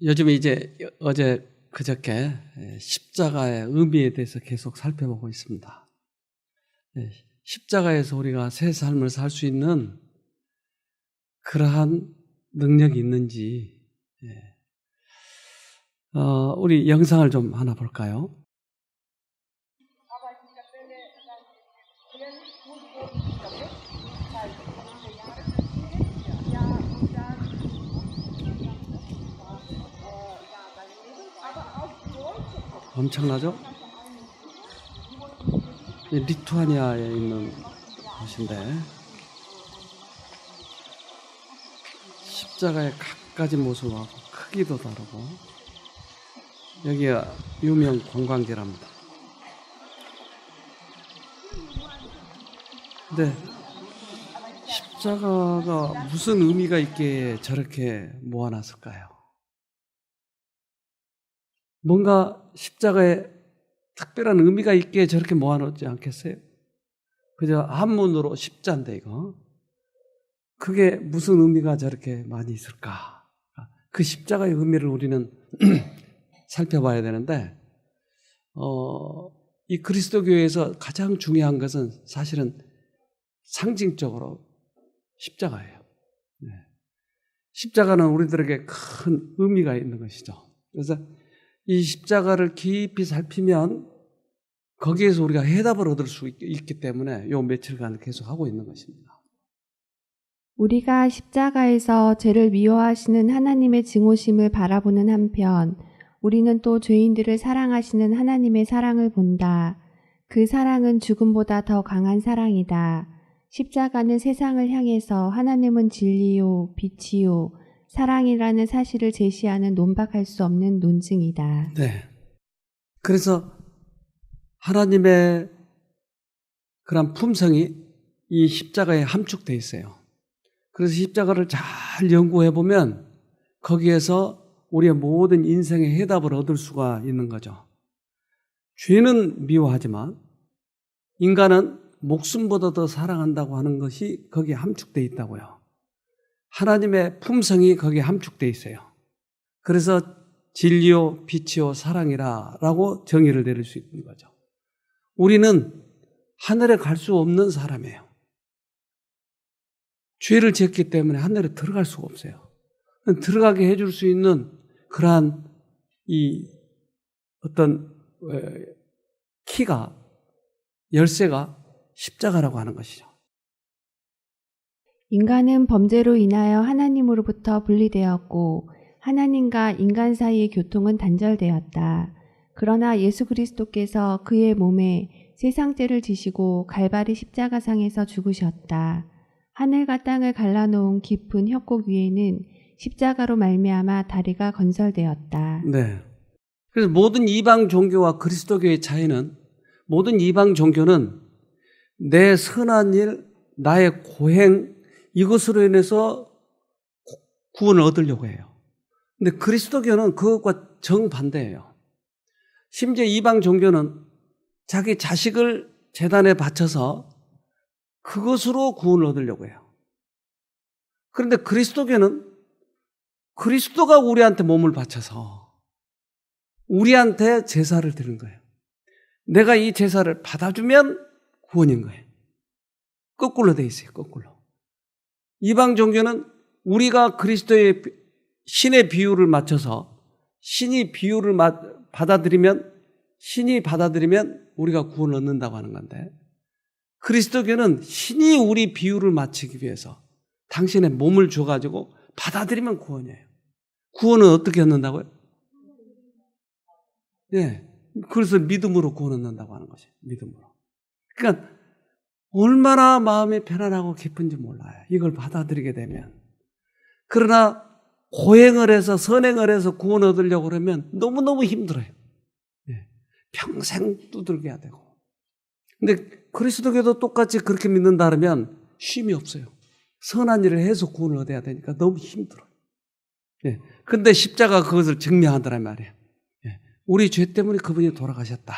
요즘에 이제 어제 그저께 십자가의 의미에 대해서 계속 살펴보고 있습니다. 십자가에서 우리가 새 삶을 살 수 있는 그러한 능력이 있는지, 우리 영상을 좀 하나 볼까요? 엄청나죠? 리투아니아에 있는 곳인데 십자가의 각가지 모습하고 크기도 다르고 여기가 유명 관광지랍니다. 근데 십자가가 무슨 의미가 있기에 저렇게 모아놨을까요? 뭔가 십자가에 특별한 의미가 있기에 저렇게 모아놓지 않겠어요? 그저 한문으로 십자인데 이거 그게 무슨 의미가 저렇게 많이 있을까? 그 십자가의 의미를 우리는 살펴봐야 되는데 이 그리스도교에서 가장 중요한 것은 사실은 상징적으로 십자가예요. 십자가는 우리들에게 큰 의미가 있는 것이죠. 그래서 이 십자가를 깊이 살피면 거기에서 우리가 해답을 얻을 수 있기 때문에 요 며칠간 계속 하고 있는 것입니다. 우리가 십자가에서 죄를 미워하시는 하나님의 증오심을 바라보는 한편 우리는 또 죄인들을 사랑하시는 하나님의 사랑을 본다. 그 사랑은 죽음보다 더 강한 사랑이다. 십자가는 세상을 향해서 하나님은 진리요, 빛이요, 사랑이라는 사실을 제시하는 논박할 수 없는 논증이다. 네. 그래서 하나님의 그런 품성이 이 십자가에 함축되어 있어요. 그래서 십자가를 잘 연구해 보면 거기에서 우리의 모든 인생의 해답을 얻을 수가 있는 거죠. 죄는 미워하지만 인간은 목숨보다 더 사랑한다고 하는 것이 거기에 함축되어 있다고요. 하나님의 품성이 거기에 함축되어 있어요. 그래서 진리요, 빛이요, 사랑이라 라고 정의를 내릴 수 있는 거죠. 우리는 하늘에 갈 수 없는 사람이에요. 죄를 지었기 때문에 하늘에 들어갈 수가 없어요. 들어가게 해줄 수 있는 그러한 이 어떤 키가, 열쇠가 십자가라고 하는 것이죠. 인간은 범죄로 인하여 하나님으로부터 분리되었고 하나님과 인간 사이의 교통은 단절되었다. 그러나 예수 그리스도께서 그의 몸에 세상죄를 지시고 갈바리 십자가상에서 죽으셨다. 하늘과 땅을 갈라놓은 깊은 협곡 위에는 십자가로 말미암아 다리가 건설되었다. 네. 그래서 모든 이방 종교와 그리스도교의 차이는 모든 이방 종교는 내 선한 일, 나의 고행 이것으로 인해서 구원을 얻으려고 해요. 근데 그리스도교는 그것과 정반대예요. 심지어 이방 종교는 자기 자식을 제단에 바쳐서 그것으로 구원을 얻으려고 해요. 그런데 그리스도교는 그리스도가 우리한테 몸을 바쳐서 우리한테 제사를 드린 거예요. 내가 이 제사를 받아주면 구원인 거예요. 거꾸로 돼 있어요. 거꾸로. 이방 종교는 우리가 그리스도의 신의 비유를 맞춰서 신이 비유를 받아들이면 신이 받아들이면 우리가 구원을 얻는다고 하는 건데 그리스도교는 신이 우리 비유를 맞추기 위해서 당신의 몸을 줘가지고 받아들이면 구원이에요. 구원은 어떻게 얻는다고요? 네. 그래서 믿음으로 구원 얻는다고 하는 것이에요. 믿음으로. 그러니까 얼마나 마음이 편안하고 기쁜지 몰라요. 이걸 받아들이게 되면. 그러나 고행을 해서 선행을 해서 구원 얻으려고 그러면 너무너무 힘들어요. 네. 평생 두들겨야 되고. 근데 그리스도교도 똑같이 그렇게 믿는다 그러면 쉼이 없어요. 선한 일을 해서 구원을 얻어야 되니까 너무 힘들어요. 네. 근데 십자가 그것을 증명하더란 말이에요. 네. 우리 죄 때문에 그분이 돌아가셨다.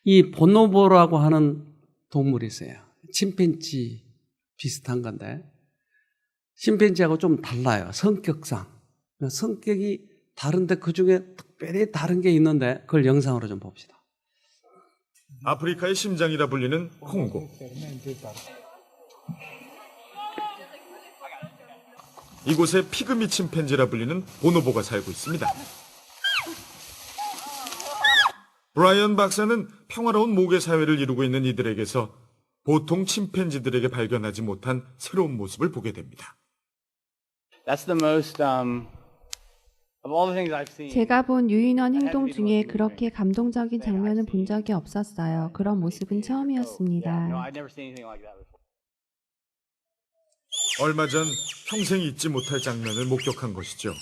이 보노보라고 하는 동물이 있어요. 침팬지 비슷한 건데 심팬지하고 좀 달라요. 성격상. 성격이 다른데 그중에 특별히 다른 게 있는데 그걸 영상으로 좀 봅시다. 아프리카의 심장이라 불리는 콩고. 이곳에 피그미 침팬지라 불리는 보노보가 살고 있습니다. 브라이언 박사는 평화로운 모계 사회를 이루고 있는 이들에게서 보통 침팬지들에게 발견하지 못한 새로운 모습을 보게 됩니다. That's the most of all the things I've seen. 제가 본 유인원 행동 중에 그렇게 감동적인 장면은 본 적이 없었어요. 그런 모습은 No, 처음이었습니다. I'd never seen anything like that before. 얼마 전 평생 잊지 못할 장면을 목격한 것이죠.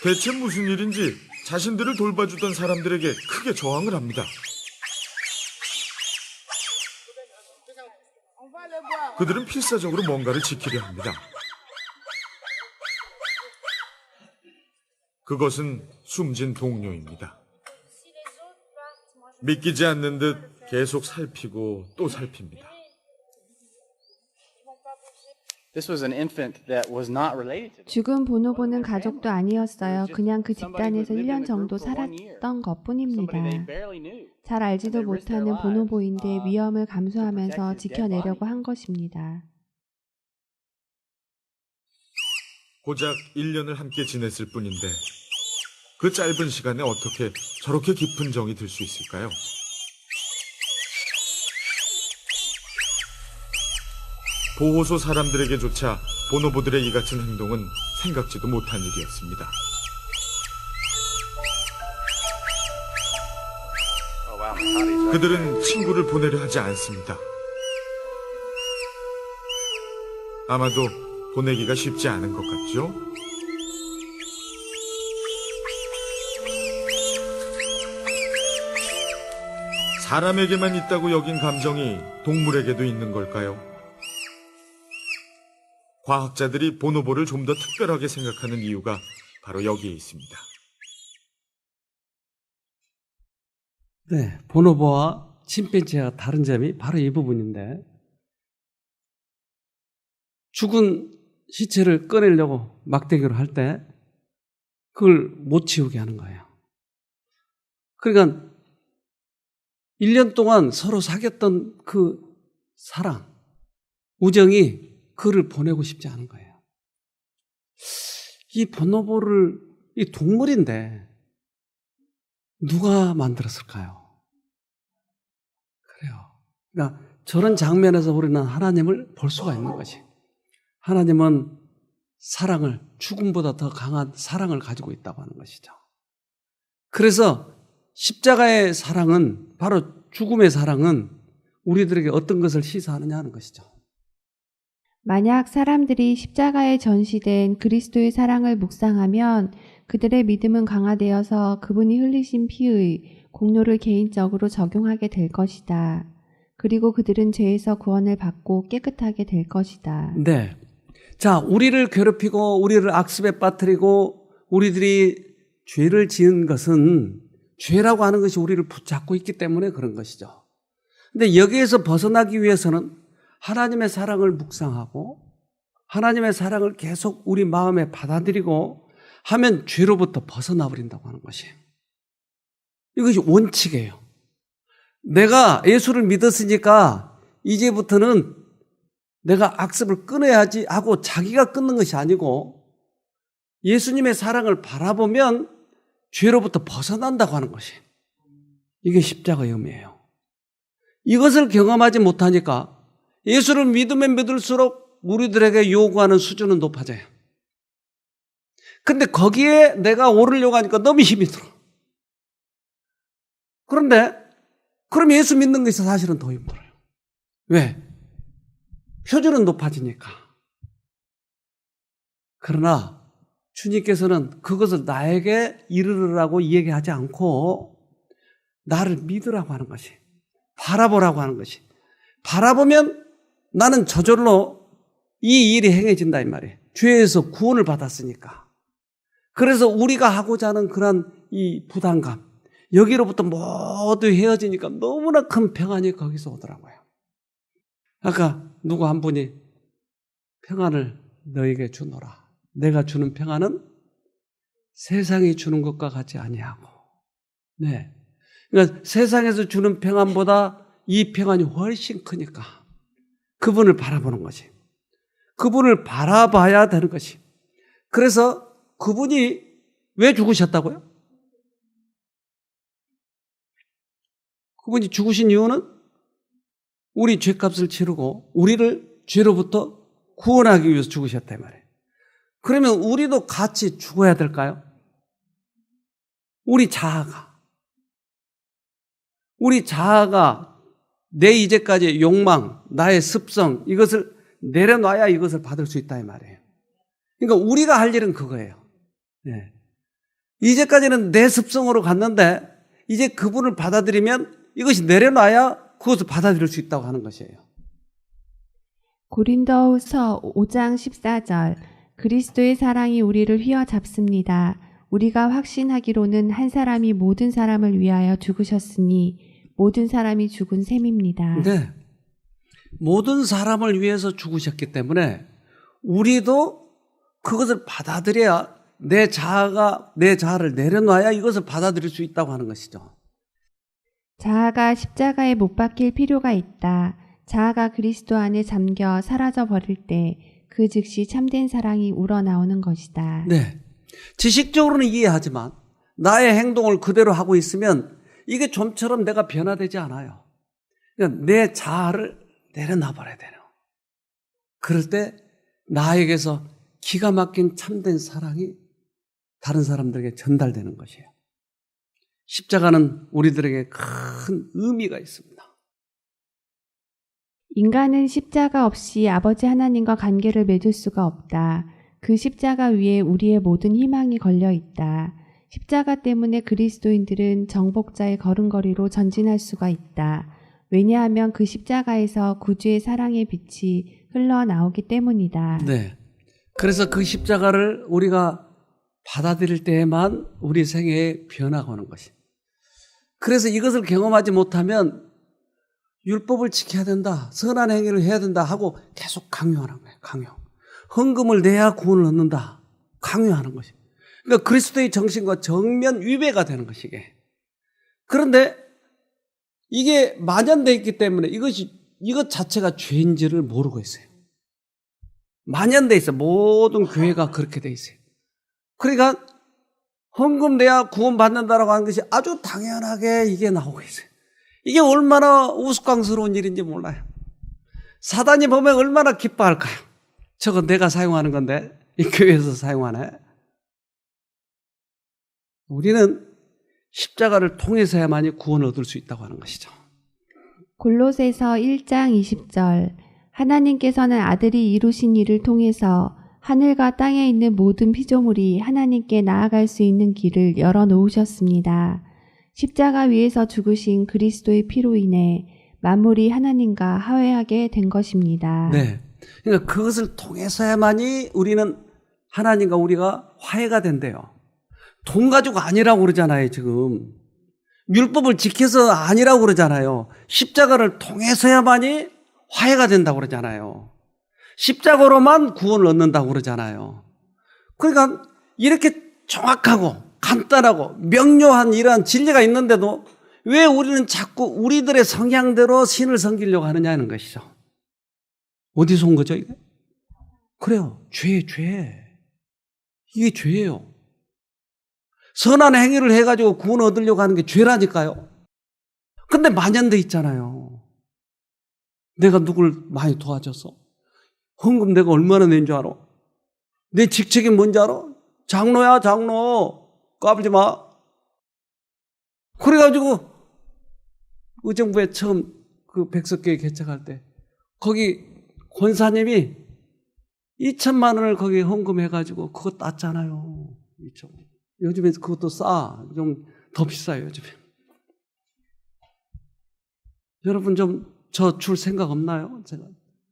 대체 무슨 일인지 자신들을 돌봐주던 사람들에게 크게 저항을 합니다. 그들은 필사적으로 뭔가를 지키려 합니다. 그것은 숨진 동료입니다. 믿기지 않는 듯 계속 살피고 또 살핍니다. This was an infant that was not related to them. 죽은 보노보는 가족도 아니었어요. 그냥 그 집단에서 1년 정도 살았던 것뿐입니다. Somebody they barely knew. 잘 알지도 못하는 보노보인데 위험을 감수하면서 지켜내려고 한 것입니다. 고작 1년을 함께 지냈을 뿐인데 그 짧은 시간에 어떻게 저렇게 깊은 정이 들 수 있을까요? 보호소 사람들에게조차 보노보들의 이 같은 행동은 생각지도 못한 일이었습니다. Oh wow, my body's right. 그들은 친구를 보내려 하지 않습니다. 아마도 보내기가 쉽지 않은 것 같죠? 사람에게만 있다고 여긴 감정이 동물에게도 있는 걸까요? 과학자들이 보노보를 좀 더 특별하게 생각하는 이유가 바로 여기에 있습니다. 네, 보노보와 침팬지와 다른 점이 바로 이 부분인데, 죽은 시체를 꺼내려고 막대기로 할 때 그걸 못 치우게 하는 거예요. 그러니까 1년 동안 서로 사귀었던 그 사랑, 우정이 그를 보내고 싶지 않은 거예요. 이 보노보를, 이 동물인데 누가 만들었을까요? 그래요. 그러니까 저런 장면에서 우리는 하나님을 볼 수가 있는 것이, 하나님은 사랑을, 죽음보다 더 강한 사랑을 가지고 있다고 하는 것이죠. 그래서 십자가의 사랑은, 바로 죽음의 사랑은 우리들에게 어떤 것을 시사하느냐 하는 것이죠. 만약 사람들이 십자가에 전시된 그리스도의 사랑을 묵상하면 그들의 믿음은 강화되어서 그분이 흘리신 피의 공로를 개인적으로 적용하게 될 것이다. 그리고 그들은 죄에서 구원을 받고 깨끗하게 될 것이다. 네. 자, 우리를 괴롭히고 우리를 악습에 빠뜨리고 우리들이 죄를 지은 것은, 죄라고 하는 것이 우리를 붙잡고 있기 때문에 그런 것이죠. 근데 여기에서 벗어나기 위해서는 하나님의 사랑을 묵상하고 하나님의 사랑을 계속 우리 마음에 받아들이고 하면 죄로부터 벗어나 버린다고 하는 것이에요. 이것이 원칙이에요. 내가 예수를 믿었으니까 이제부터는 내가 악습을 끊어야지 하고 자기가 끊는 것이 아니고 예수님의 사랑을 바라보면 죄로부터 벗어난다고 하는 것이에요. 이게 십자가의 의미예요. 이것을 경험하지 못하니까 예수를 믿으면 믿을수록 우리들에게 요구하는 수준은 높아져요. 근데 거기에 내가 오르려고 하니까 너무 힘이 들어. 그런데 그럼 예수 믿는 것이 사실은 더 힘들어요. 왜? 표준은 높아지니까. 그러나 주님께서는 그것을 나에게 이르르라고 얘기하지 않고 나를 믿으라고 하는 것이, 바라보라고 하는 것이, 바라보면 나는 저절로 이 일이 행해진다 이 말이에요. 죄에서 구원을 받았으니까. 그래서 우리가 하고자 하는 그런 이 부담감, 여기로부터 모두 헤어지니까 너무나 큰 평안이 거기서 오더라고요. 아까 누구 한 분이 평안을 너에게 주노라. 내가 주는 평안은 세상이 주는 것과 같지 아니하고. 네. 그러니까 세상에서 주는 평안보다 이 평안이 훨씬 크니까 그분을 바라보는 것이. 그분을 바라봐야 되는 것이. 그래서 그분이 왜 죽으셨다고요? 그분이 죽으신 이유는 우리 죄값을 치르고 우리를 죄로부터 구원하기 위해서 죽으셨단 말이에요. 그러면 우리도 같이 죽어야 될까요? 우리 자아가 내 이제까지의 욕망, 나의 습성 이것을 내려놔야 이것을 받을 수 있다 이 말이에요. 그러니까 우리가 할 일은 그거예요. 네. 이제까지는 내 습성으로 갔는데 이제 그분을 받아들이면 이것이 내려놔야 그것을 받아들일 수 있다고 하는 것이에요. 고린도후서 5장 14절 그리스도의 사랑이 우리를 휘어잡습니다. 우리가 확신하기로는 한 사람이 모든 사람을 위하여 죽으셨으니 모든 사람이 죽은 셈입니다. 네. 모든 사람을 위해서 죽으셨기 때문에 우리도 그것을 받아들여야 내 자아를 내려놔야 이것을 받아들일 수 있다고 하는 것이죠. 자아가 십자가에 못 박힐 필요가 있다. 자아가 그리스도 안에 잠겨 사라져 버릴 때 그 즉시 참된 사랑이 우러나오는 것이다. 네. 지식적으로는 이해하지만 나의 행동을 그대로 하고 있으면 이게 좀처럼 내가 변화되지 않아요. 그러니까 내 자아를 내려놔 버려야 돼요. 그럴 때 나에게서 기가 막힌 참된 사랑이 다른 사람들에게 전달되는 것이에요. 십자가는 우리들에게 큰 의미가 있습니다. 인간은 십자가 없이 아버지 하나님과 관계를 맺을 수가 없다. 그 십자가 위에 우리의 모든 희망이 걸려 있다. 십자가 때문에 그리스도인들은 정복자의 걸음걸이로 전진할 수가 있다. 왜냐하면 그 십자가에서 구주의 사랑의 빛이 흘러나오기 때문이다. 네. 그래서 그 십자가를 우리가 받아들일 때에만 우리 생애에 변화가 오는 것이. 그래서 이것을 경험하지 못하면 율법을 지켜야 된다, 선한 행위를 해야 된다 하고 계속 강요하는 거예요. 강요. 헌금을 내야 구원을 얻는다. 강요하는 것이. 그러니까 그리스도의 정신과 정면 위배가 되는 것이게. 그런데 이게 만연되어 있기 때문에 이것 자체가 죄인지를 모르고 있어요. 만연되어 있어요. 모든 교회가 그렇게 되어 있어요. 그러니까 헌금 내야 구원받는다라고 하는 것이 아주 당연하게 이게 나오고 있어요. 이게 얼마나 우스꽝스러운 일인지 몰라요. 사단이 보면 얼마나 기뻐할까요? 저거 내가 사용하는 건데 이 교회에서 사용하네. 우리는 십자가를 통해서야만이 구원을 얻을 수 있다고 하는 것이죠. 골로새서 1장 20절 하나님께서는 아들이 이루신 일을 통해서 하늘과 땅에 있는 모든 피조물이 하나님께 나아갈 수 있는 길을 열어놓으셨습니다. 십자가 위에서 죽으신 그리스도의 피로 인해 만물이 하나님과 화해하게 된 것입니다. 네. 그러니까 그것을 통해서야만이 우리는 하나님과 우리가 화해가 된대요. 돈 가지고 아니라고 그러잖아요, 지금. 율법을 지켜서 아니라고 그러잖아요. 십자가를 통해서야만이 화해가 된다고 그러잖아요. 십자가로만 구원을 얻는다고 그러잖아요. 그러니까 이렇게 정확하고 간단하고 명료한 이러한 진리가 있는데도 왜 우리는 자꾸 우리들의 성향대로 신을 섬기려고 하느냐는 것이죠. 어디서 온 거죠, 이게? 그래요. 죄. 이게 죄예요. 선한 행위를 해가지고 구원 얻으려고 하는 게 죄라니까요. 근데 만연돼 있잖아요. 내가 누굴 많이 도와줘서 헌금 내가 얼마나 낸 줄 알아? 내 직책이 뭔지 알아? 장로야, 장로. 까불지 마. 그래가지고 의정부에 처음 그 백석교회 개척할 때 거기 권사님이 2천만 원을 거기 헌금해가지고 그거 땄잖아요. 2천. 요즘에 그것도 싸. 좀 더 비싸요, 요즘에. 여러분 좀 저 줄 생각 없나요? 제가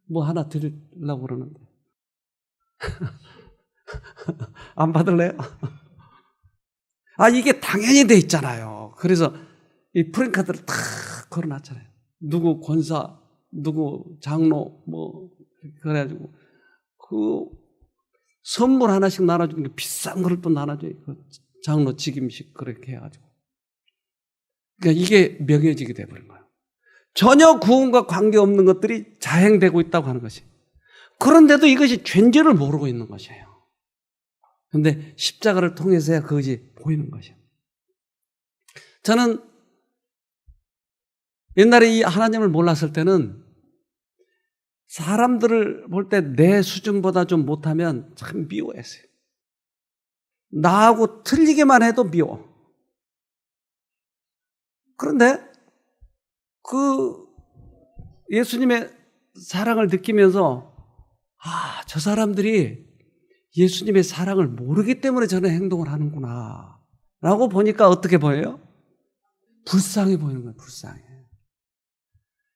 뭐 하나 드리려고 그러는데. 안 받을래요? 이게 당연히 돼 있잖아요. 그래서 이 프랭카드를 탁 걸어놨잖아요. 누구 권사 누구 장로 그래가지고 그 선물 하나씩 나눠주는 게 비싼 거를 또 나눠줘요. 그 장로 직임식 그렇게 해가지고. 그러니까 이게 명예직이 돼버린 거예요. 전혀 구원과 관계없는 것들이 자행되고 있다고 하는 것이. 그런데도 이것이 죄인지를 모르고 있는 것이에요. 그런데 십자가를 통해서야 그것이 보이는 것이에요. 저는 옛날에 이 하나님을 몰랐을 때는 사람들을 볼 때 내 수준보다 좀 못하면 참 미워했어요. 나하고 틀리기만 해도 미워. 그런데 그 예수님의 사랑을 느끼면서 저 사람들이 예수님의 사랑을 모르기 때문에 저런 행동을 하는구나 라고 보니까 어떻게 보여요? 불쌍해 보이는 거예요. 불쌍해.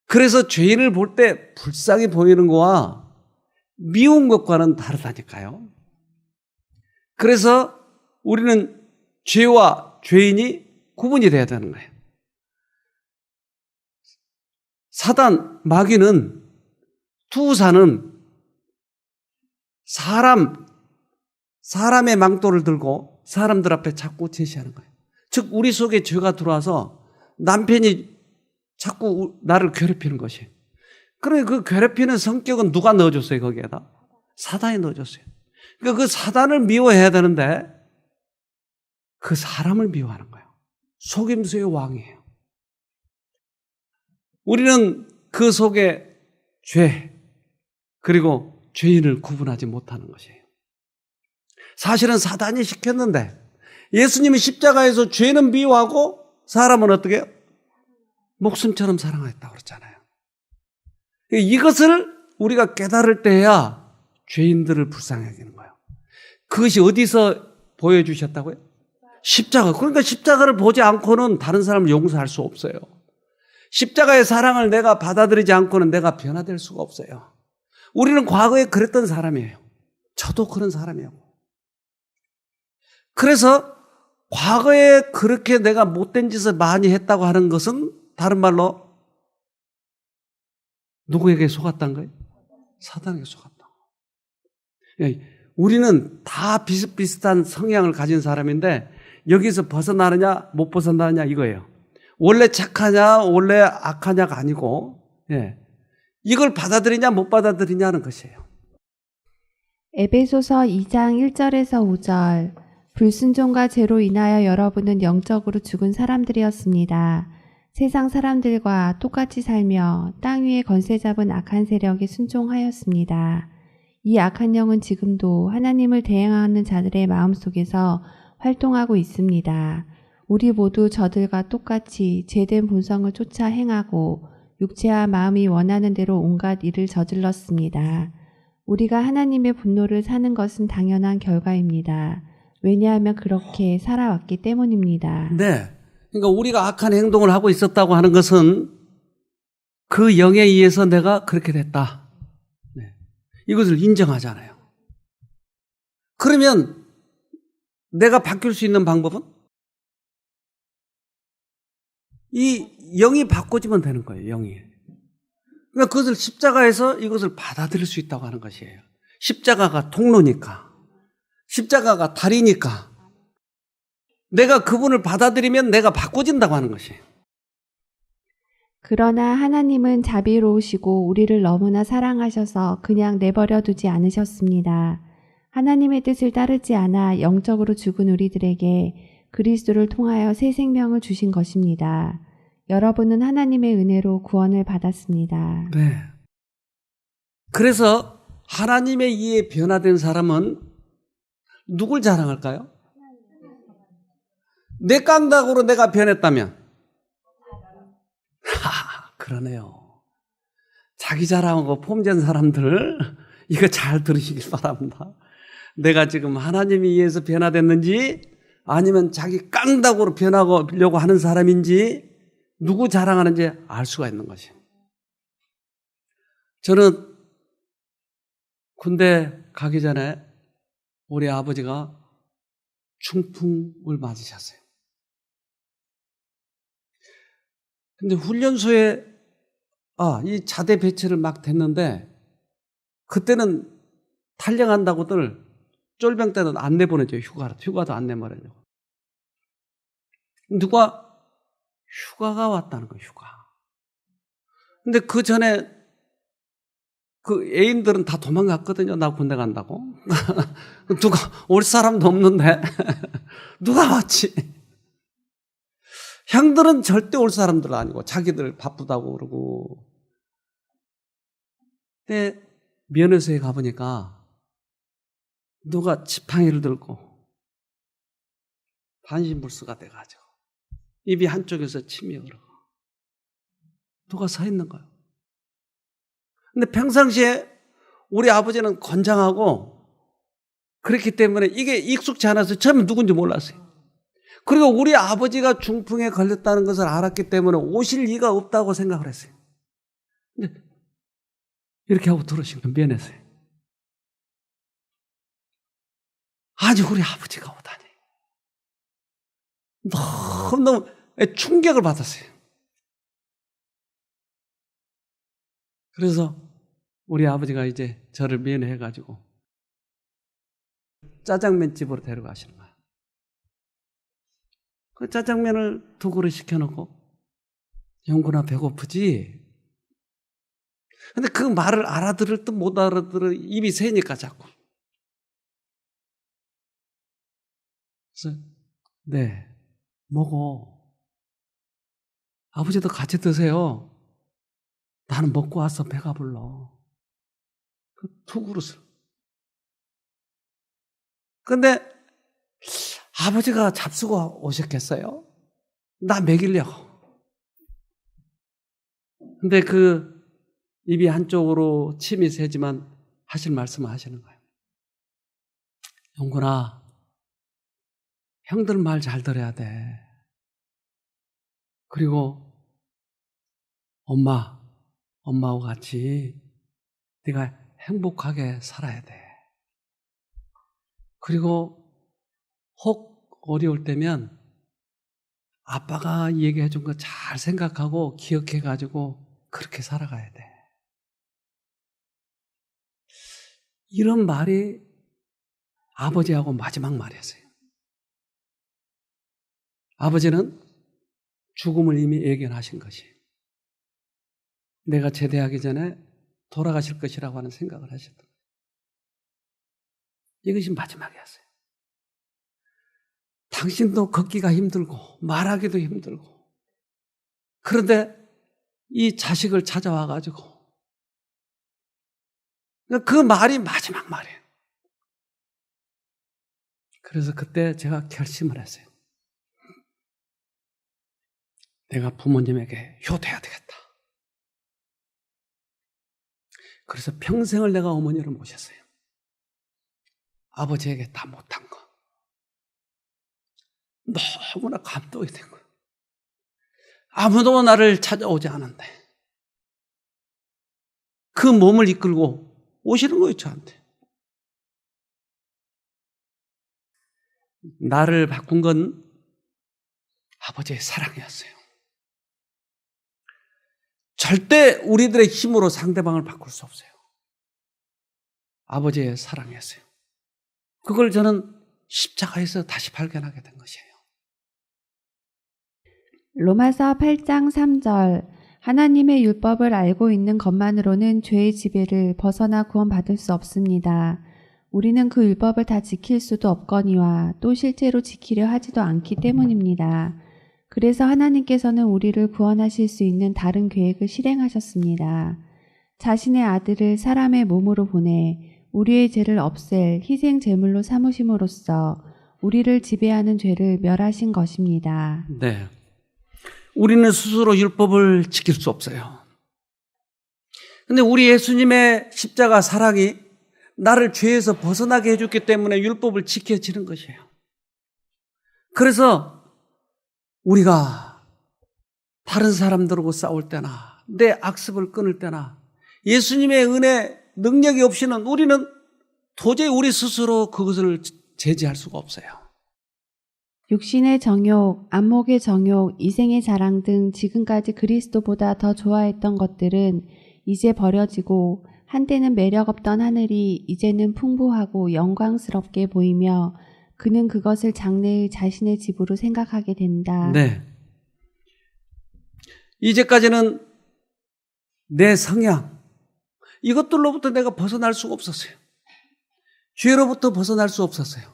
그래서 죄인을 볼 때 불쌍해 보이는 거와 미운 것과는 다르다니까요. 그래서 우리는 죄와 죄인이 구분이 돼야 되는 거예요. 사단, 마귀는, 투사는 사람의 망토를 들고 사람들 앞에 자꾸 제시하는 거예요. 즉 우리 속에 죄가 들어와서 남편이 자꾸 나를 괴롭히는 것이에요. 그러면 그 괴롭히는 성격은 누가 넣어줬어요? 거기에다 사단이 넣어줬어요. 그러니까 그 사단을 미워해야 되는데 그 사람을 미워하는 거예요. 속임수의 왕이에요. 우리는 그 속에 죄 그리고 죄인을 구분하지 못하는 것이에요. 사실은 사단이 시켰는데 예수님이 십자가에서 죄는 미워하고 사람은 어떻게 해요? 목숨처럼 사랑하였다고 그랬잖아요. 이것을 우리가 깨달을 때야 죄인들을 불쌍히 여기는 거예요. 그것이 어디서 보여주셨다고요? 십자가. 그러니까 십자가를 보지 않고는 다른 사람을 용서할 수 없어요. 십자가의 사랑을 내가 받아들이지 않고는 내가 변화될 수가 없어요. 우리는 과거에 그랬던 사람이에요. 저도 그런 사람이에요. 그래서 과거에 그렇게 내가 못된 짓을 많이 했다고 하는 것은 다른 말로 누구에게 속았다는 거예요? 사단에게 속았다. 우리는 다 비슷비슷한 성향을 가진 사람인데 여기서 벗어나느냐 못 벗어나느냐 이거예요. 원래 착하냐 원래 악하냐가 아니고 이걸 받아들이냐 못 받아들이냐는 것이에요. 에베소서 2장 1절에서 5절 불순종과 죄로 인하여 여러분은 영적으로 죽은 사람들이었습니다. 세상 사람들과 똑같이 살며 땅 위에 권세 잡은 악한 세력에 순종하였습니다. 이 악한 영은 지금도 하나님을 대행하는 자들의 마음속에서 활동하고 있습니다. 우리 모두 저들과 똑같이 죄된 본성을 쫓아 행하고 육체와 마음이 원하는 대로 온갖 일을 저질렀습니다. 우리가 하나님의 분노를 사는 것은 당연한 결과입니다. 왜냐하면 그렇게 살아왔기 때문입니다. 네. 그러니까 우리가 악한 행동을 하고 있었다고 하는 것은 그 영에 의해서 내가 그렇게 됐다. 이것을 인정하잖아요. 그러면 내가 바뀔 수 있는 방법은? 이 영이 바꿔지면 되는 거예요. 영이. 그러니까 그것을 십자가에서 이것을 받아들일 수 있다고 하는 것이에요. 십자가가 통로니까. 십자가가 다리니까. 내가 그분을 받아들이면 내가 바꿔진다고 하는 것이에요. 그러나 하나님은 자비로우시고 우리를 너무나 사랑하셔서 그냥 내버려 두지 않으셨습니다. 하나님의 뜻을 따르지 않아 영적으로 죽은 우리들에게 그리스도를 통하여 새 생명을 주신 것입니다. 여러분은 하나님의 은혜로 구원을 받았습니다. 네. 그래서 하나님의 이에 변화된 사람은 누굴 자랑할까요? 내 깡닭으로 내가 변했다면 그러네요. 자기 자랑하고 폼된 사람들 이거 잘 들으시길 바랍니다. 내가 지금 하나님에 의해서 변화됐는지 아니면 자기 깡닭으로 변하려고 하는 사람인지 누구 자랑하는지 알 수가 있는 것이에요. 저는 군대 가기 전에 우리 아버지가 중풍을 맞으셨어요. 근데 훈련소에 이 자대 배치를 막 됐는데 그때는 탈영한다고들 쫄병 때는 안 내보내줘요. 휴가도 안 내보내줘. 누가 휴가가 왔다는 거예요. 휴가. 근데 그 전에 그 애인들은 다 도망갔거든요. 나 군대 간다고. 누가 올 사람도 없는데 누가 왔지? 형들은 절대 올 사람들 아니고 자기들 바쁘다고 그러고. 근데 면회소에 가보니까 누가 지팡이를 들고 반신불수가 돼가지고 입이 한쪽에서 침이 흐르고 누가 서 있는 거예요. 근데 평상시에 우리 아버지는 건장하고 그렇기 때문에 이게 익숙치 않아서 처음에 누군지 몰랐어요. 그리고 우리 아버지가 중풍에 걸렸다는 것을 알았기 때문에 오실 리가 없다고 생각을 했어요. 근데 이렇게 하고 들어오신 건 면했어요. 아니 우리 아버지가 오다니. 너무 충격을 받았어요. 그래서 우리 아버지가 이제 저를 면회해가지고 짜장면 집으로 데려가시는 거예요. 그 짜장면을 2그릇 시켜놓고 영구나 배고프지? 근데 그 말을 알아들을 듯 못 알아들어 입이 새니까 자꾸. 그래서 네, 먹어. 아버지도 같이 드세요. 나는 먹고 와서 배가 불러. 그 2그릇을. 근데 아버지가 잡수고 오셨겠어요? 나 먹이려고. 근데 그 입이 한쪽으로 침이 새지만 하실 말씀을 하시는 거예요. 영구나, 형들 말 잘 들어야 돼. 그리고 엄마하고 같이 네가 행복하게 살아야 돼. 그리고 혹 어려울 때면 아빠가 얘기해 준 거 잘 생각하고 기억해가지고 그렇게 살아가야 돼. 이런 말이 아버지하고 마지막 말이었어요. 아버지는 죽음을 이미 예견하신 것이에요. 내가 제대하기 전에 돌아가실 것이라고 하는 생각을 하셨던 거예요. 이것이 마지막이었어요. 당신도 걷기가 힘들고 말하기도 힘들고 그런데 이 자식을 찾아와가지고 그 말이 마지막 말이에요. 그래서 그때 제가 결심을 했어요. 내가 부모님에게 효도해야 되겠다. 그래서 평생을 내가 어머니를 모셨어요. 아버지에게 다 못한 거. 너무나 감동이 된 거예요. 아무도 나를 찾아오지 않은데 그 몸을 이끌고 오시는 거예요, 저한테. 나를 바꾼 건 아버지의 사랑이었어요. 절대 우리들의 힘으로 상대방을 바꿀 수 없어요. 아버지의 사랑이었어요. 그걸 저는 십자가에서 다시 발견하게 된 것이에요. 로마서 8장 3절 하나님의 율법을 알고 있는 것만으로는 죄의 지배를 벗어나 구원받을 수 없습니다. 우리는 그 율법을 다 지킬 수도 없거니와 또 실제로 지키려 하지도 않기 때문입니다. 그래서 하나님께서는 우리를 구원하실 수 있는 다른 계획을 실행하셨습니다. 자신의 아들을 사람의 몸으로 보내 우리의 죄를 없앨 희생 제물로 삼으심으로써 우리를 지배하는 죄를 멸하신 것입니다. 네. 우리는 스스로 율법을 지킬 수 없어요. 근데 우리 예수님의 십자가 사랑이 나를 죄에서 벗어나게 해줬기 때문에 율법을 지켜지는 것이에요. 그래서 우리가 다른 사람들하고 싸울 때나 내 악습을 끊을 때나 예수님의 은혜, 능력이 없이는 우리는 도저히 우리 스스로 그것을 제지할 수가 없어요. 육신의 정욕, 안목의 정욕, 이생의 자랑 등 지금까지 그리스도보다 더 좋아했던 것들은 이제 버려지고 한때는 매력 없던 하늘이 이제는 풍부하고 영광스럽게 보이며 그는 그것을 장래의 자신의 집으로 생각하게 된다. 네. 이제까지는 내 성향, 이것들로부터 내가 벗어날 수가 없었어요. 죄로부터 벗어날 수 없었어요.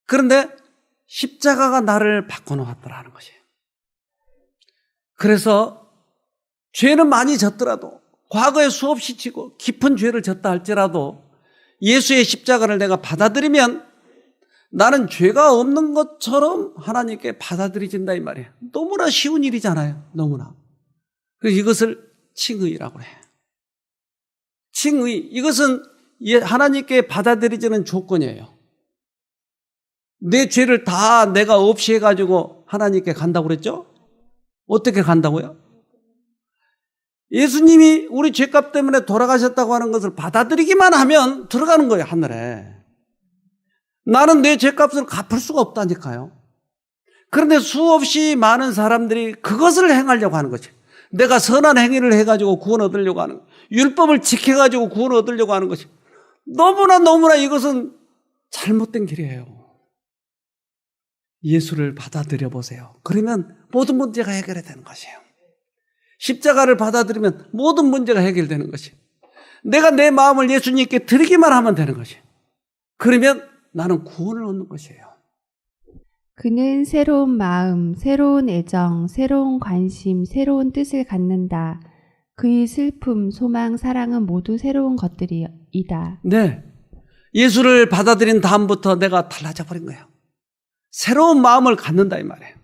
그런데 십자가가 나를 바꿔놓았더라는 것이에요. 그래서 죄는 많이 졌더라도, 과거에 수없이 지고 깊은 죄를 졌다 할지라도 예수의 십자가를 내가 받아들이면 나는 죄가 없는 것처럼 하나님께 받아들여진다 이 말이에요. 너무나 쉬운 일이잖아요. 너무나. 그래서 이것을 칭의라고 해요. 칭의, 이것은 하나님께 받아들여지는 조건이에요. 내 죄를 다 내가 없이 해가지고 하나님께 간다고 그랬죠? 어떻게 간다고요? 예수님이 우리 죄값 때문에 돌아가셨다고 하는 것을 받아들이기만 하면 들어가는 거예요, 하늘에. 나는 내 죄값을 갚을 수가 없다니까요. 그런데 수없이 많은 사람들이 그것을 행하려고 하는 거죠. 내가 선한 행위를 해가지고 구원 얻으려고 하는 거예요. 율법을 지켜가지고 구원 얻으려고 하는 것이 너무나 이것은 잘못된 길이에요. 예수를 받아들여 보세요. 그러면 모든 문제가 해결이 되는 것이에요. 십자가를 받아들이면 모든 문제가 해결되는 것이에요. 내가 내 마음을 예수님께 드리기만 하면 되는 것이에요. 그러면 나는 구원을 얻는 것이에요. 그는 새로운 마음, 새로운 애정, 새로운 관심, 새로운 뜻을 갖는다. 그의 슬픔, 소망, 사랑은 모두 새로운 것들이다. 네. 예수를 받아들인 다음부터 내가 달라져 버린 거예요. 새로운 마음을 갖는다 이 말이에요.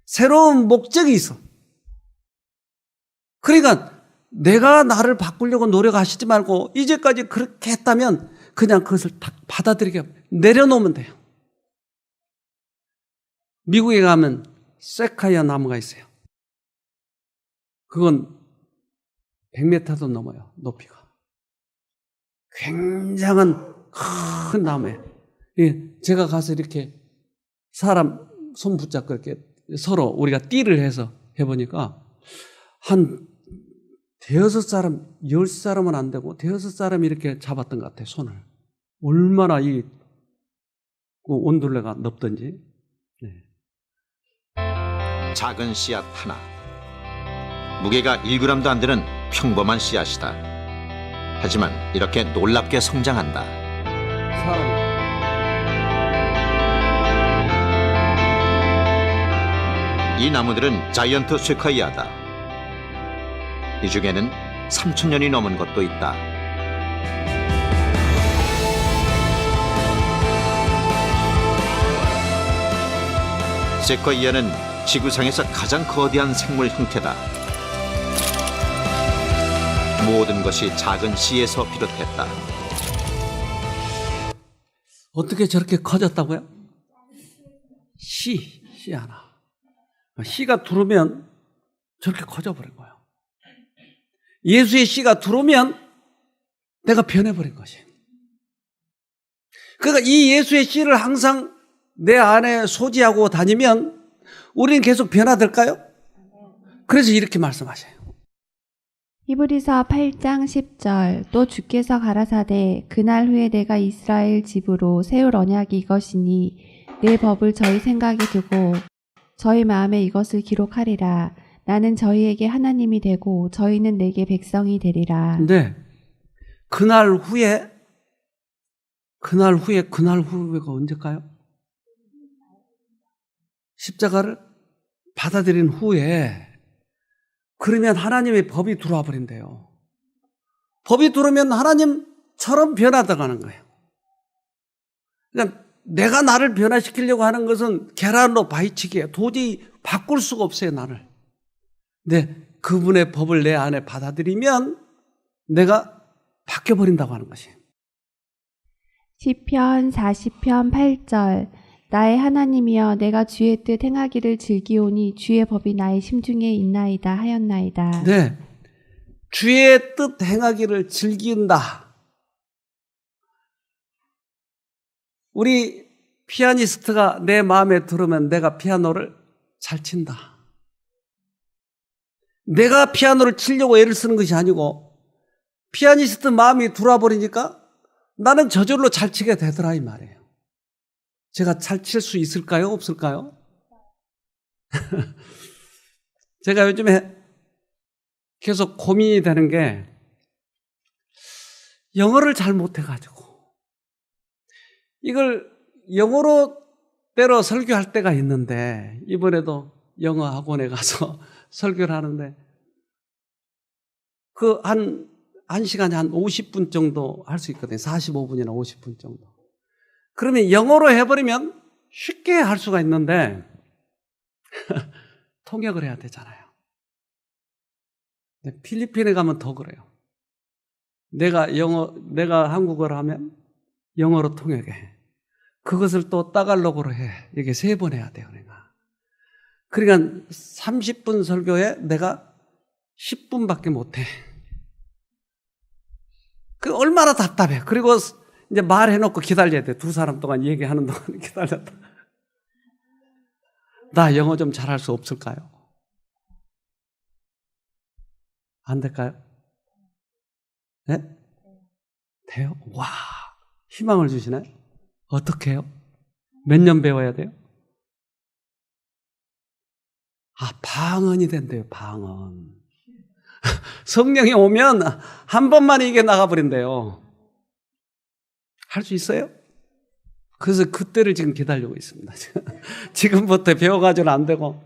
새로운 목적이 있어. 그러니까 내가 나를 바꾸려고 노력하시지 말고 이제까지 그렇게 했다면 그냥 그것을 딱 받아들이게 내려놓으면 돼요. 미국에 가면 세카이아 나무가 있어요. 그건 100m도 넘어요, 높이가. 굉장한 큰 나무예요. 제가 가서 이렇게 사람 손 붙잡고 이렇게 서로 우리가 띠를 해서 해보니까 한 대여섯 사람, 10사람은 안 되고 대여섯 사람이 이렇게 잡았던 것 같아요, 손을. 얼마나 이 온둘레가 넓던지. 네. 작은 씨앗 하나. 무게가 1g도 안 되는 평범한 씨앗이다. 하지만 이렇게 놀랍게 성장한다. 사람이. 이 나무들은 자이언트 쇠카이아다. 이 중에는 3000년이 넘은 것도 있다. 세카이아는 지구상에서 가장 거대한 생물 형태다. 모든 것이 작은 씨에서 비롯했다. 어떻게 저렇게 커졌다고요? 씨 하나. 씨가 들어오면 저렇게 커져버린 거예요. 예수의 씨가 들어오면 내가 변해버린 것이에요. 그러니까 이 예수의 씨를 항상 내 안에 소지하고 다니면 우리는 계속 변화될까요? 그래서 이렇게 말씀하셔요. 히브리서 8장 10절 또 주께서 가라사대 그날 후에 내가 이스라엘 집으로 세울 언약이 이것이니 내 법을 저희 생각에 두고 저희 마음에 이것을 기록하리라. 나는 저희에게 하나님이 되고 저희는 내게 백성이 되리라. 네. 그날 후에가 언제일까요? 십자가를 받아들인 후에 그러면 하나님의 법이 들어와 버린대요. 법이 들어오면 하나님처럼 변화돼가는 거예요. 그러니까 내가 나를 변화시키려고 하는 것은 계란으로 바위치기예요. 도저히 바꿀 수가 없어요, 나를. 근데 그분의 법을 내 안에 받아들이면 내가 바뀌어버린다고 하는 것이에요. 시편 40편 8절 나의 하나님이여 내가 주의 뜻 행하기를 즐기오니 주의 법이 나의 심중에 있나이다 하였나이다. 네, 주의 뜻 행하기를 즐긴다. 우리 피아니스트가 내 마음에 들으면 내가 피아노를 잘 친다. 내가 피아노를 치려고 애를 쓰는 것이 아니고 피아니스트 마음이 들어와 버리니까 나는 저절로 잘 치게 되더라 이 말이에요. 제가 잘 칠 수 있을까요? 없을까요? 제가 요즘에 계속 고민이 되는 게 영어를 잘 못해가지고 이걸 영어로 때로 설교할 때가 있는데 이번에도 영어 학원에 가서 설교를 하는데 그 한 시간에 한 50분 정도 할 수 있거든요. 45분이나 50분 정도. 그러면 영어로 해버리면 쉽게 할 수가 있는데 통역을 해야 되잖아요. 필리핀에 가면 더 그래요. 내가 한국어를 하면 영어로 통역해. 그것을 또 따갈록으로 해. 이게 3번 해야 돼요. 그러니까 30분 설교에 내가 10분밖에 못해. 그 얼마나 답답해. 그리고 이제 말해놓고 기다려야 돼. 2사람 동안 얘기하는 동안 기다렸다. 나 영어 좀 잘할 수 없을까요? 안 될까요? 네? 돼요? 와, 희망을 주시네. 어떻게 해요? 몇 년 배워야 돼요? 방언이 된대요. 방언. 성령이 오면 한 번만에 이게 나가버린대요. 할 수 있어요? 그래서 그때를 지금 기다리고 있습니다. 지금부터 배워가지고는 안 되고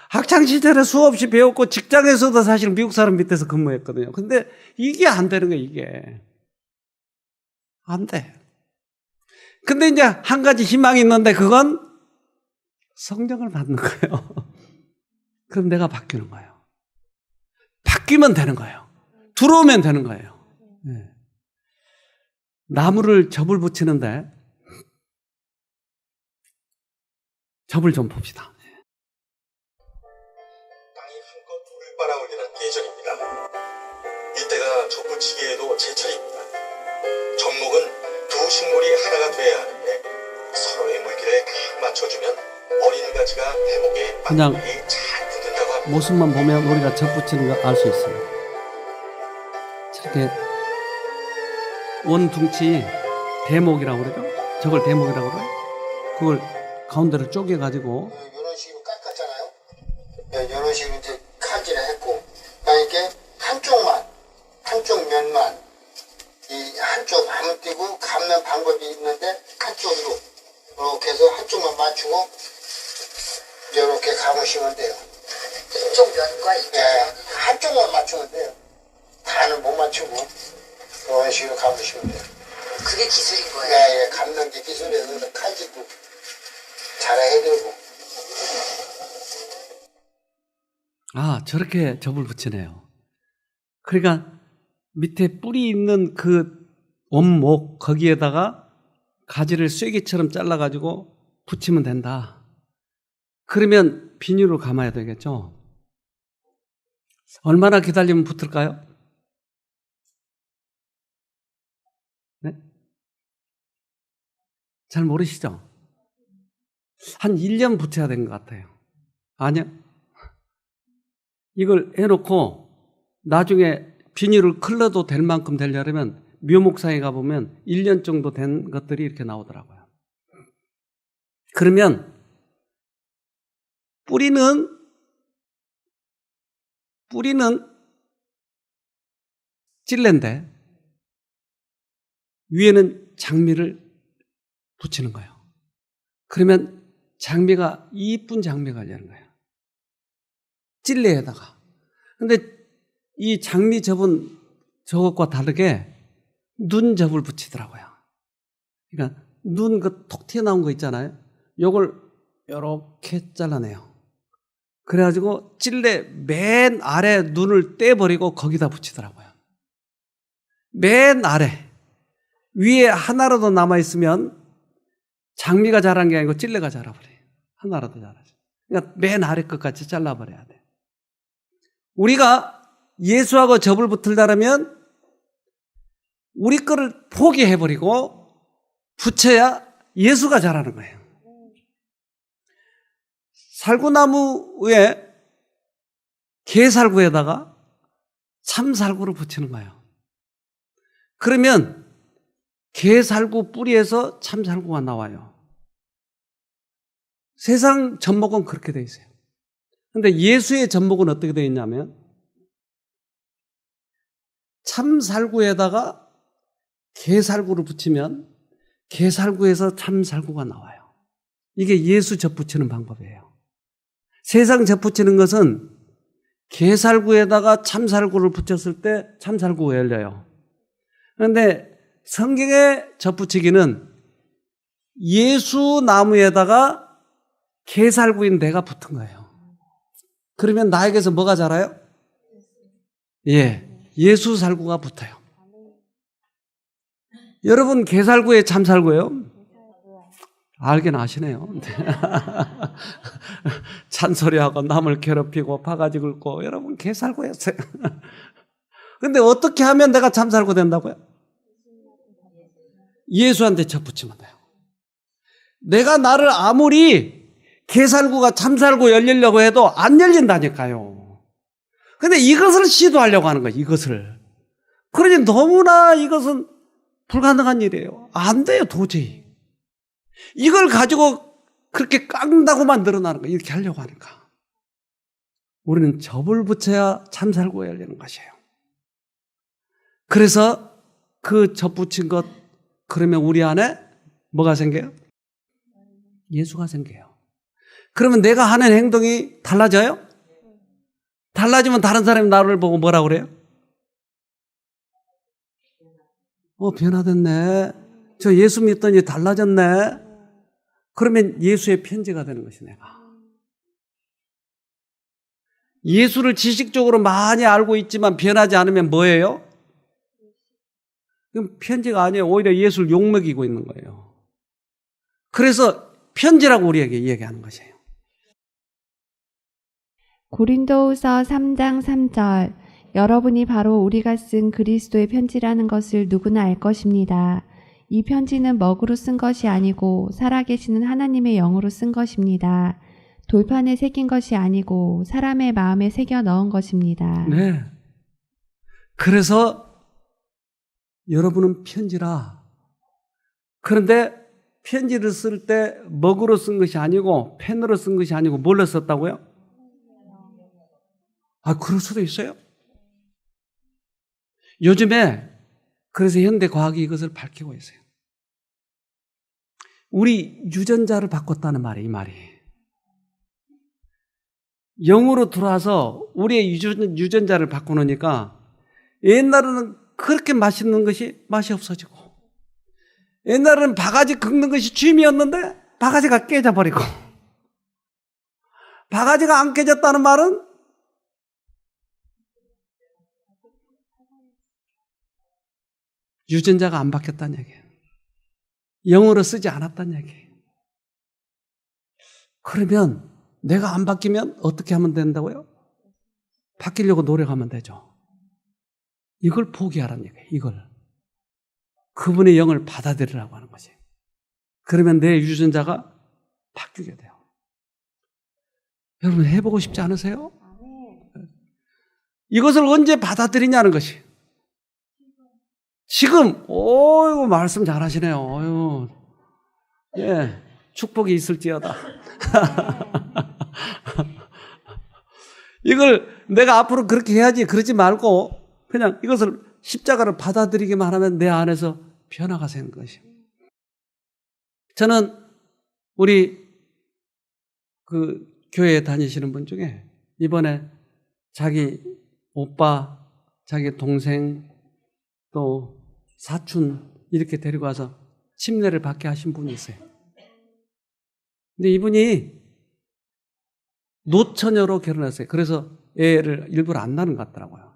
학창시절에 수없이 배웠고 직장에서도 사실 미국 사람 밑에서 근무했거든요. 근데 이게 안 되는 거예요. 이게 안 돼. 근데 이제 한 가지 희망이 있는데 그건 성령을 받는 거예요. 그럼 내가 바뀌는 거예요. 바뀌면 되는 거예요. 들어오면 되는 거예요. 네. 나무를 접을 붙이는데 접을 좀 봅시다. 땅이 한껏 불을 빨아올리는 계절입니다. 이때가 접붙이기에도 제철입니다. 접목은 두 식물이 하나가 돼야 하는데 서로의 물기를 딱 맞춰주면 어린 가지가 대목에 그냥 빨리 잘 붙는다고 합니다. 모습만 보면 우리가 접붙이는 거 알 수 있어요. 저렇게 원둥치 대목이라고 그러죠? 저걸 대목이라고 그래요? 그걸 가운데를 쪼개가지고 이런 식으로 깎았잖아요. 이런 식으로 이제 칼질을 했고, 이렇게 한쪽 면만 이 한쪽 감을 띄고 감는 방법이 있는데 한쪽으로 이렇게 해서 한쪽만 맞추고 이렇게 감으시면 돼요. 이쪽 면과 이쪽 면. 한쪽만 맞추면 돼요. 다는 못 맞추고 이런 식으로 감으시면 돼요. 그게 기술인 거예요. 감는 게 기술이어서 칼질도 잘해야 되고. 저렇게 접을 붙이네요. 그러니까 밑에 뿌리 있는 그 원목 거기에다가 가지를 쐐기처럼 잘라가지고 붙이면 된다. 그러면 비닐로 감아야 되겠죠? 얼마나 기다리면 붙을까요? 네? 잘 모르시죠? 한 1년 붙여야 되는 것 같아요. 아니요. 이걸 해놓고 나중에 비닐을 클러도 될 만큼 되려면 묘목상에 가보면 1년 정도 된 것들이 이렇게 나오더라고요. 그러면 뿌리는 찔레인데 위에는 장미를 붙이는 거예요. 그러면 장미가 이쁜 장미가 되는 거예요. 찔레에다가. 근데 이 장미 접은 저것과 다르게 눈접을 붙이더라고요. 그러니까 눈 그 톡 튀어나온 거 있잖아요. 요걸 요렇게 잘라내요. 그래가지고 찔레 맨 아래 눈을 떼버리고 거기다 붙이더라고요. 맨 아래. 위에 하나라도 남아있으면 장미가 자란 게 아니고 찔레가 자라버려요. 하나라도 자라죠. 그러니까 맨 아래 끝까지 잘라버려야 돼. 우리가 예수하고 접을 붙으려면 우리 거를 포기해버리고 붙여야 예수가 자라는 거예요. 살구나무에 게살구에다가 참살구를 붙이는 거예요. 그러면 게살구 뿌리에서 참살구가 나와요. 세상 젖목은 그렇게 되어 있어요. 그런데 예수의 젖목은 어떻게 되어 있냐면 참살구에다가 게살구를 붙이면 게살구에서 참살구가 나와요. 이게 예수 젖 붙이는 방법이에요. 세상 젖 붙이는 것은 게살구에다가 참살구를 붙였을 때 참살구가 열려요. 그런데 성경의 젖 붙이기는 예수 나무에다가 게살구인 내가 붙은 거예요. 그러면 나에게서 뭐가 자라요? 예, 예수 살구가 붙어요. 여러분 게살구에 참살구예요? 알긴 아시네요. 잔소리하고 남을 괴롭히고 바가지 긁고 여러분 게살구였어요. 근데 어떻게 하면 내가 참살구 된다고요? 예수한테 젖붙이면 돼요. 내가 나를 아무리 게살구가 참살구 열리려고 해도 안 열린다니까요. 근데 이것을 시도하려고 하는 거예요. 이것을. 그러니 너무나 이것은 불가능한 일이에요. 안 돼요, 도저히. 이걸 가지고 그렇게 깡다고만 늘어나는 거예요. 이렇게 하려고 하니까. 우리는 접을 붙여야 참살구가 열리는 것이에요. 그래서 그 접 붙인 것, 그러면 우리 안에 뭐가 생겨요? 예수가 생겨요. 그러면 내가 하는 행동이 달라져요? 달라지면 다른 사람이 나를 보고 뭐라고 그래요? 변화됐네. 저 예수 믿더니 달라졌네. 그러면 예수의 편지가 되는 것이 내가. 예수를 지식적으로 많이 알고 있지만 변하지 않으면 뭐예요? 그럼 편지가 아니에요. 오히려 예수를 욕먹이고 있는 거예요. 그래서 편지라고 우리에게 이야기하는 것이에요. 고린도후서 3장 3절 여러분이 바로 우리가 쓴 그리스도의 편지라는 것을 누구나 알 것입니다. 이 편지는 먹으로 쓴 것이 아니고 살아계시는 하나님의 영으로 쓴 것입니다. 돌판에 새긴 것이 아니고 사람의 마음에 새겨 넣은 것입니다. 네. 그래서 여러분은 편지라. 그런데 편지를 쓸 때 먹으로 쓴 것이 아니고 펜으로 쓴 것이 아니고 뭘로 썼다고요? 그럴 수도 있어요. 요즘에 그래서 현대 과학이 이것을 밝히고 있어요. 우리 유전자를 바꿨다는 말이에요, 이 말이. 영으로 들어와서 우리의 유전자를 바꿔놓으니까 옛날에는 그렇게 맛있는 것이 맛이 없어지고, 옛날에는 바가지 긁는 것이 취미였는데 바가지가 깨져버리고, 바가지가 안 깨졌다는 말은 유전자가 안 바뀌었다는 얘기예요. 영어로 쓰지 않았다는 얘기예요. 그러면 내가 안 바뀌면 어떻게 하면 된다고요? 바뀌려고 노력하면 되죠. 이걸 포기하라는 얘기예요. 이걸. 그분의 영을 받아들이라고 하는 거지. 그러면 내 유전자가 바뀌게 돼요. 여러분 해보고 싶지 않으세요? 이것을 언제 받아들이냐는 것이. 지금, 이거 말씀 잘하시네요. 예, 축복이 있을지어다. 이걸 내가 앞으로 그렇게 해야지, 그러지 말고, 그냥 이것을 십자가를 받아들이기만 하면 내 안에서 변화가 생긴 것이에요. 저는 우리 그 교회에 다니시는 분 중에 이번에 자기 오빠, 자기 동생, 또 사촌 이렇게 데리고 와서 침례를 받게 하신 분이 있어요. 근데 이분이 노처녀로 결혼했어요. 그래서 애를 일부러 안 낳는 것 같더라고요.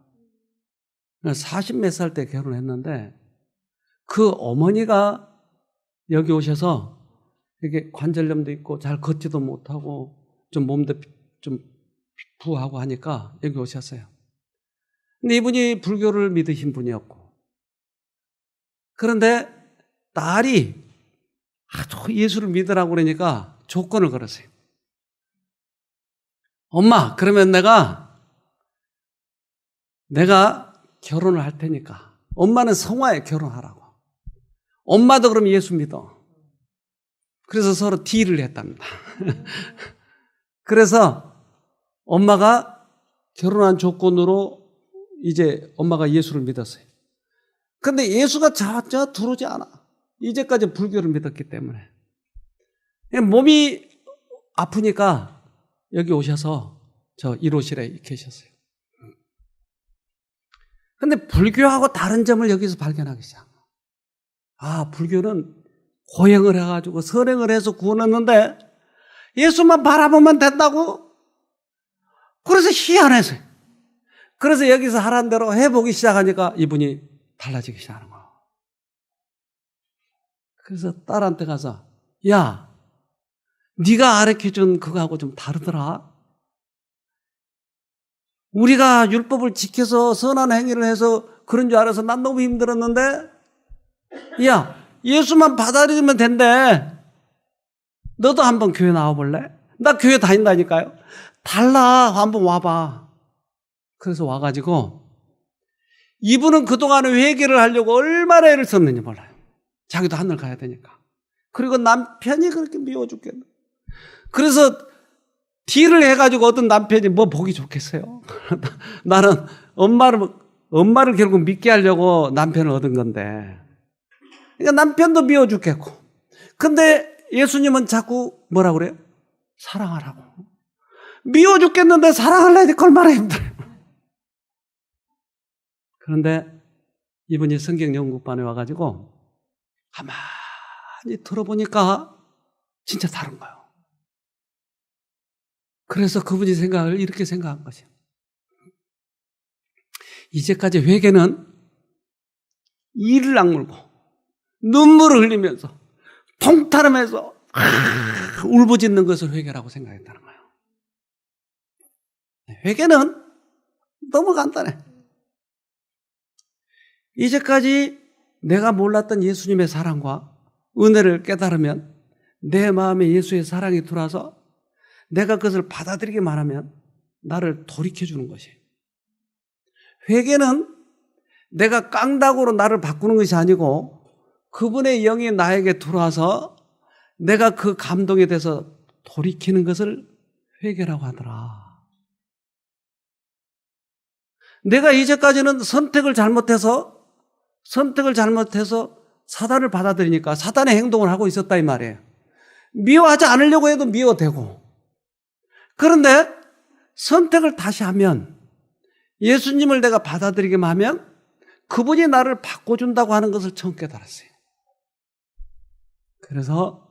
40 몇 살 때 결혼했는데 그 어머니가 여기 오셔서 이렇게 관절염도 있고 잘 걷지도 못하고 좀 몸도 좀 부하고 하니까 여기 오셨어요. 근데 이분이 불교를 믿으신 분이었고, 그런데 딸이 예수를 믿으라고 그러니까 조건을 걸었어요. 엄마, 그러면 내가 결혼을 할 테니까. 엄마는 성화에 결혼하라고. 엄마도 그럼 예수 믿어. 그래서 서로 딜을 했답니다. 그래서 엄마가 결혼한 조건으로 이제 엄마가 예수를 믿었어요. 근데 예수가 저 들어오지 않아. 이제까지 불교를 믿었기 때문에. 몸이 아프니까 여기 오셔서 저 1호실에 계셨어요. 근데 불교하고 다른 점을 여기서 발견하기 시작. 아, 불교는 고행을 해가지고 선행을 해서 구원했는데 예수만 바라보면 된다고? 그래서 희한해서요. 그래서 여기서 하라는 대로 해보기 시작하니까 이분이 달라지기 시작하는 거예요. 그래서 딸한테 가서 야, 네가 가르쳐준 그거하고 좀 다르더라. 우리가 율법을 지켜서 선한 행위를 해서 그런 줄 알아서 난 너무 힘들었는데 야, 예수만 받아들이면 된대. 너도 한번 교회 나와볼래? 나 교회 다닌다니까요. 달라. 한번 와봐. 그래서 와가지고 이분은 그동안에 회개를 하려고 얼마나 애를 썼는지 몰라요. 자기도 하늘 가야 되니까. 그리고 남편이 그렇게 미워 죽겠네. 그래서 딜을 해가지고 얻은 남편이 뭐 보기 좋겠어요. 나는 엄마를 결국 믿게 하려고 남편을 얻은 건데. 그러니까 남편도 미워 죽겠고. 근데 예수님은 자꾸 뭐라 그래요? 사랑하라고. 미워 죽겠는데 사랑하려니까 얼마나 힘들어요. 그런데 이분이 성경연구반에 와가지고 가만히 들어보니까 진짜 다른 거예요. 그래서 그분이 생각을 이렇게 생각한 거죠. 이제까지 회개는 이를 악물고 눈물을 흘리면서 통타름해서 울부짖는 것을 회개라고 생각했다는 거예요. 회개는 너무 간단해. 이제까지 내가 몰랐던 예수님의 사랑과 은혜를 깨달으면 내 마음에 예수의 사랑이 들어와서 내가 그것을 받아들이기만 하면 나를 돌이켜주는 것이. 회개는 내가 깡다구로 나를 바꾸는 것이 아니고 그분의 영이 나에게 들어와서 내가 그 감동에 대해서 돌이키는 것을 회개라고 하더라. 내가 이제까지는 선택을 잘못해서 사단을 받아들이니까 사단의 행동을 하고 있었다 이 말이에요. 미워하지 않으려고 해도 미워되고. 그런데 선택을 다시 하면 예수님을 내가 받아들이기만 하면 그분이 나를 바꿔준다고 하는 것을 처음 깨달았어요. 그래서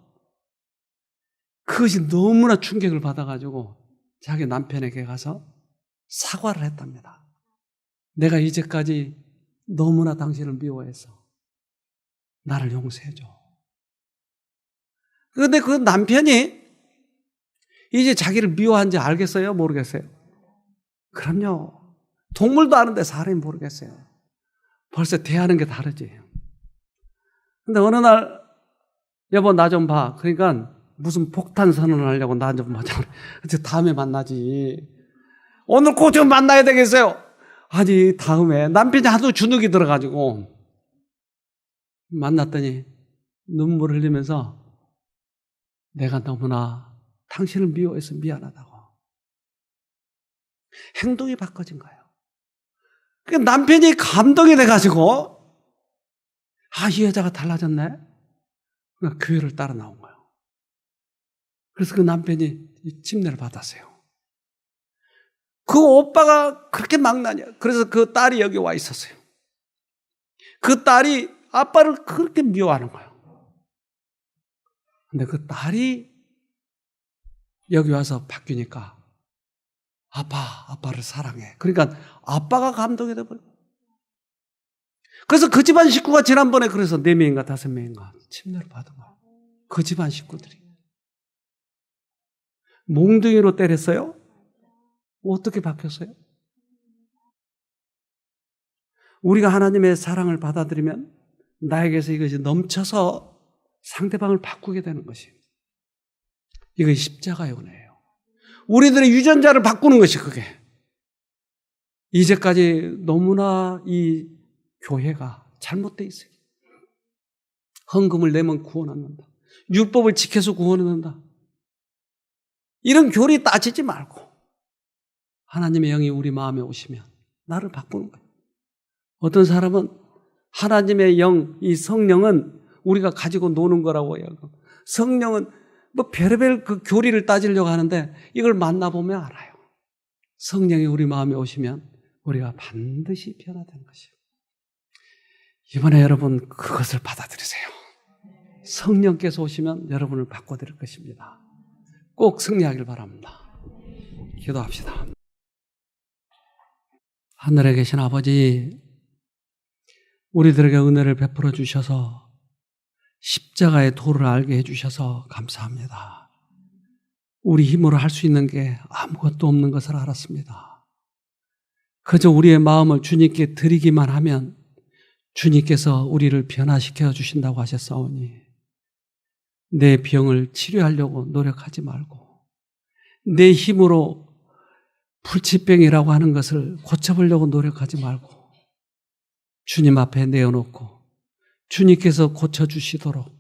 그것이 너무나 충격을 받아가지고 자기 남편에게 가서 사과를 했답니다. 내가 이제까지 너무나 당신을 미워해서 나를 용서해줘. 그런데 그 남편이 이제 자기를 미워한지 알겠어요? 모르겠어요? 그럼요. 동물도 아는데 사람이 모르겠어요. 벌써 대하는 게 다르지. 근데 어느 날 여보 나 좀 봐. 그러니까 무슨 폭탄 선언을 하려고 나 좀 보자. 다음에 만나지. 오늘 꼭 좀 만나야 되겠어요. 아니 다음에 남편이 하도 주눅이 들어가지고 만났더니 눈물을 흘리면서 내가 너무나 당신을 미워해서 미안하다고. 행동이 바꿔진 거예요. 그러니까 남편이 감동이 돼가지고 이 여자가 달라졌네. 그러니까 교회를 따라 나온 거예요. 그래서 그 남편이 침례를 받았어요. 그 오빠가 그렇게 망나냐. 그래서 그 딸이 여기 와 있었어요. 그 딸이 아빠를 그렇게 미워하는 거예요. 근데 그 딸이 여기 와서 바뀌니까 아빠를 사랑해. 그러니까 아빠가 감동이 돼버려요. 그래서 그 집안 식구가 지난번에 그래서 4명인가 5명인가 침례를 받은 거예요. 그 집안 식구들이. 몽둥이로 때렸어요? 어떻게 바뀌었어요? 우리가 하나님의 사랑을 받아들이면 나에게서 이것이 넘쳐서 상대방을 바꾸게 되는 것이. 이것이 십자가의 은혜예요. 우리들의 유전자를 바꾸는 것이 그게. 이제까지 너무나 이 교회가 잘못되어 있어요. 헌금을 내면 구원받는다. 율법을 지켜서 구원받는다. 이런 교리 따지지 말고 하나님의 영이 우리 마음에 오시면 나를 바꾸는 거예요. 어떤 사람은 하나님의 영, 이 성령은 우리가 가지고 노는 거라고 해요. 성령은 뭐 별의별 그 교리를 따지려고 하는데 이걸 만나보면 알아요. 성령이 우리 마음에 오시면 우리가 반드시 변화되는 것이에요. 이번에 여러분 그것을 받아들이세요. 성령께서 오시면 여러분을 바꿔드릴 것입니다. 꼭 승리하길 바랍니다. 기도합시다. 하늘에 계신 아버지, 우리들에게 은혜를 베풀어 주셔서 십자가의 도를 알게 해주셔서 감사합니다. 우리 힘으로 할 수 있는 게 아무것도 없는 것을 알았습니다. 그저 우리의 마음을 주님께 드리기만 하면 주님께서 우리를 변화시켜 주신다고 하셨사오니 내 병을 치료하려고 노력하지 말고 내 힘으로 불치병이라고 하는 것을 고쳐보려고 노력하지 말고 주님 앞에 내어놓고 주님께서 고쳐주시도록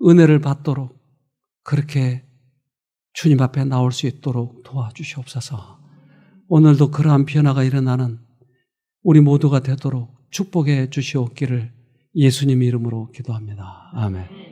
은혜를 받도록 그렇게 주님 앞에 나올 수 있도록 도와주시옵소서. 오늘도 그러한 변화가 일어나는 우리 모두가 되도록 축복해 주시옵기를 예수님 이름으로 기도합니다. 아멘.